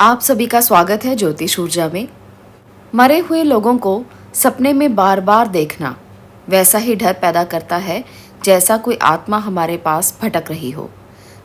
आप सभी का स्वागत है ज्योतिष ऊर्जा में। मरे हुए लोगों को सपने में बार बार देखना वैसा ही डर पैदा करता है जैसा कोई आत्मा हमारे पास भटक रही हो।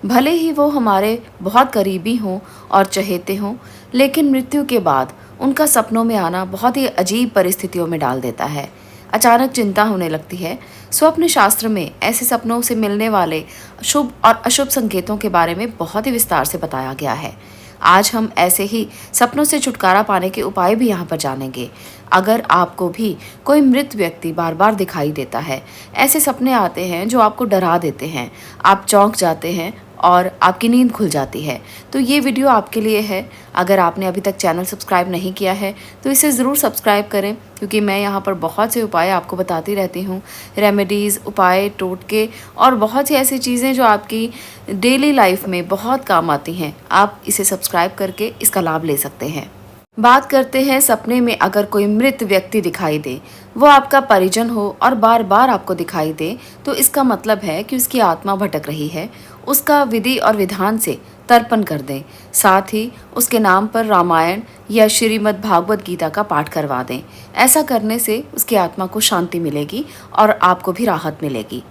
भले ही वो हमारे बहुत करीबी हों और चहेते हों, लेकिन मृत्यु के बाद उनका सपनों में आना बहुत ही अजीब परिस्थितियों में डाल देता है। अचानक चिंता होने लगती है। स्वप्न शास्त्र में ऐसे सपनों से मिलने वाले शुभ और अशुभ संकेतों के बारे में बहुत ही विस्तार से बताया गया है। आज हम ऐसे ही सपनों से छुटकारा पाने के उपाय भी यहाँ पर जानेंगे। अगर आपको भी कोई मृत व्यक्ति बार बार दिखाई देता है, ऐसे सपने आते हैं जो आपको डरा देते हैं, आप चौंक जाते हैं और आपकी नींद खुल जाती है, तो ये वीडियो आपके लिए है। अगर आपने अभी तक चैनल सब्सक्राइब नहीं किया है तो इसे ज़रूर सब्सक्राइब करें, क्योंकि मैं यहाँ पर बहुत से उपाय आपको बताती रहती हूँ। रेमेडीज़, उपाय, टोटके और बहुत सी ऐसी चीज़ें जो आपकी डेली लाइफ में बहुत काम आती हैं। आप इसे सब्सक्राइब करके इसका लाभ ले सकते हैं। बात करते हैं सपने में अगर कोई मृत व्यक्ति दिखाई दे, वो आपका परिजन हो और बार बार आपको दिखाई दे, तो इसका मतलब है कि उसकी आत्मा भटक रही है। उसका विधि और विधान से तर्पण कर दें। साथ ही उसके नाम पर रामायण या श्रीमद् भागवत गीता का पाठ करवा दें। ऐसा करने से उसकी आत्मा को शांति मिलेगी और आपको भी राहत मिलेगी।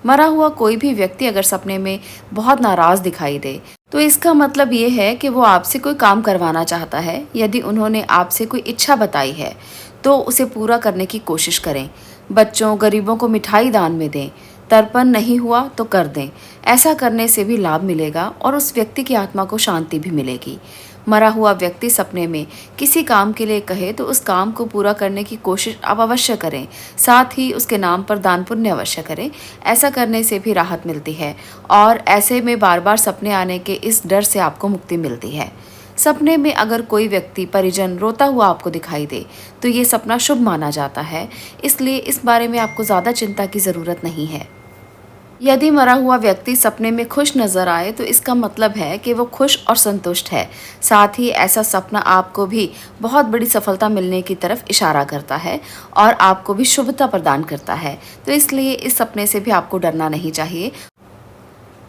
मरा हुआ कोई भी व्यक्ति अगर सपने में बहुत नाराज दिखाई दे, तो इसका मतलब ये है कि वो आपसे कोई काम करवाना चाहता है। यदि उन्होंने आपसे कोई इच्छा बताई है तो उसे पूरा करने की कोशिश करें। बच्चों, गरीबों को मिठाई दान में दें। तर्पण नहीं हुआ तो कर दें। ऐसा करने से भी लाभ मिलेगा और उस व्यक्ति की आत्मा को शांति भी मिलेगी। मरा हुआ व्यक्ति सपने में किसी काम के लिए कहे तो उस काम को पूरा करने की कोशिश आप अवश्य करें। साथ ही उसके नाम पर दान पुण्य अवश्य करें। ऐसा करने से भी राहत मिलती है और ऐसे में बार बार सपने आने के इस डर से आपको मुक्ति मिलती है। सपने में अगर कोई व्यक्ति परिजन रोता हुआ आपको दिखाई दे तो ये सपना शुभ माना जाता है, इसलिए इस बारे में आपको ज़्यादा चिंता की ज़रूरत नहीं है। यदि मरा हुआ व्यक्ति सपने में खुश नजर आए तो इसका मतलब है कि वो खुश और संतुष्ट है। साथ ही ऐसा सपना आपको भी बहुत बड़ी सफलता मिलने की तरफ इशारा करता है और आपको भी शुभता प्रदान करता है, तो इसलिए इस सपने से भी आपको डरना नहीं चाहिए।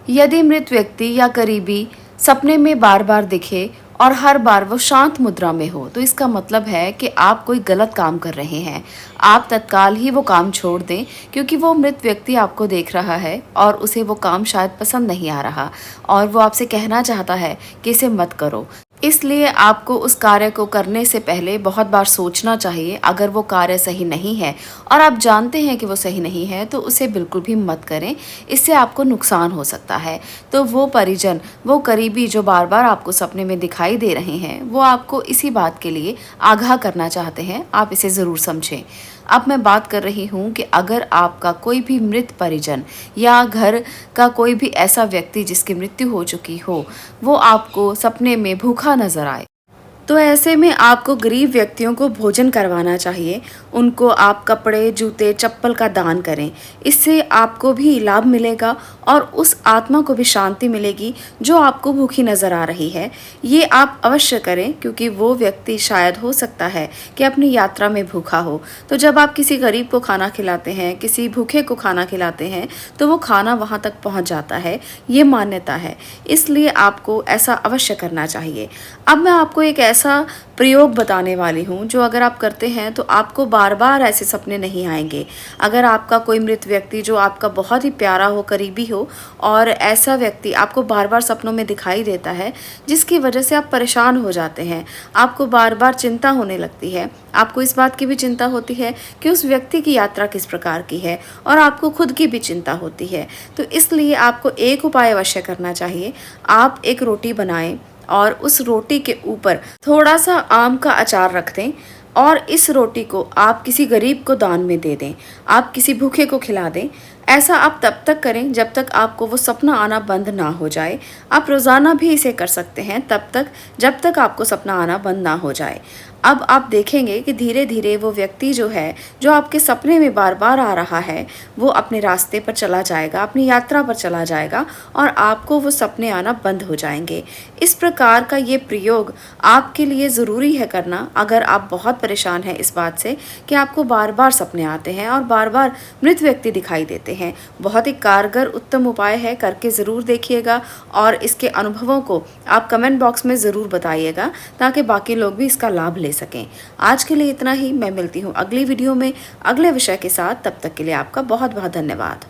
यदि मृत व्यक्ति या करीबी सपने में बार बार दिखे और हर बार वो शांत मुद्रा में हो, तो इसका मतलब है कि आप कोई गलत काम कर रहे हैं। आप तत्काल ही वो काम छोड़ दें, क्योंकि वो मृत व्यक्ति आपको देख रहा है और उसे वो काम शायद पसंद नहीं आ रहा और वो आपसे कहना चाहता है कि इसे मत करो। इसलिए आपको उस कार्य को करने से पहले बहुत बार सोचना चाहिए। अगर वो कार्य सही नहीं है और आप जानते हैं कि वो सही नहीं है तो उसे बिल्कुल भी मत करें, इससे आपको नुकसान हो सकता है। तो वो परिजन, वो करीबी जो बार बार आपको सपने में दिखाई दे रहे हैं, वो आपको इसी बात के लिए आगाह करना चाहते हैं। आप इसे ज़रूर समझें। अब मैं बात कर रही हूँ कि अगर आपका कोई भी मृत परिजन या घर का कोई भी ऐसा व्यक्ति जिसकी मृत्यु हो चुकी हो, वो आपको सपने में भूखा नजर आए, तो ऐसे में आपको गरीब व्यक्तियों को भोजन करवाना चाहिए। उनको आप कपड़े, जूते, चप्पल का दान करें। इससे आपको भी लाभ मिलेगा और उस आत्मा को भी शांति मिलेगी जो आपको भूखी नज़र आ रही है। ये आप अवश्य करें, क्योंकि वो व्यक्ति शायद हो सकता है कि अपनी यात्रा में भूखा हो। तो जब आप किसी गरीब को खाना खिलाते हैं, किसी भूखे को खाना खिलाते हैं, तो वो खाना वहाँ तक पहुँच जाता है। ये मान्यता है, इसलिए आपको ऐसा अवश्य करना चाहिए। अब मैं आपको एक ऐसा प्रयोग बताने वाली हूँ जो अगर आप करते हैं तो आपको बार बार ऐसे सपने नहीं आएंगे। अगर आपका कोई मृत व्यक्ति जो आपका बहुत ही प्यारा हो, करीबी हो, और ऐसा व्यक्ति आपको बार बार सपनों में दिखाई देता है जिसकी वजह से आप परेशान हो जाते हैं, आपको बार बार चिंता होने लगती है, आपको इस बात की भी चिंता होती है कि उस व्यक्ति की यात्रा किस प्रकार की है और आपको खुद की भी चिंता होती है, तो इसलिए आपको एक उपाय अवश्य करना चाहिए। आप एक रोटी बनाएं और उस रोटी के ऊपर थोड़ा सा आम का अचार रख दें और इस रोटी को आप किसी गरीब को दान में दे दें। आप किसी भूखे को खिला दें। ऐसा आप तब तक करें जब तक आपको वो सपना आना बंद ना हो जाए। आप रोज़ाना भी इसे कर सकते हैं, तब तक जब तक आपको सपना आना बंद ना हो जाए। अब आप देखेंगे कि धीरे धीरे वो व्यक्ति जो है, जो आपके सपने में बार बार आ रहा है, वो अपने रास्ते पर चला जाएगा, अपनी यात्रा पर चला जाएगा और आपको वो सपने आना बंद हो जाएंगे। इस प्रकार का ये प्रयोग आपके लिए ज़रूरी है करना अगर आप बहुत परेशान हैं इस बात से कि आपको बार बार सपने आते हैं और बार बार मृत व्यक्ति दिखाई देते हैं। बहुत ही कारगर उत्तम उपाय है, करके ज़रूर देखिएगा और इसके अनुभवों को आप कमेंट बॉक्स में ज़रूर बताइएगा ताकि बाकी लोग भी इसका लाभ ले सकें। आज के लिए इतना ही। मैं मिलती हूँ अगली वीडियो में अगले विषय के साथ। तब तक के लिए आपका बहुत बहुत धन्यवाद।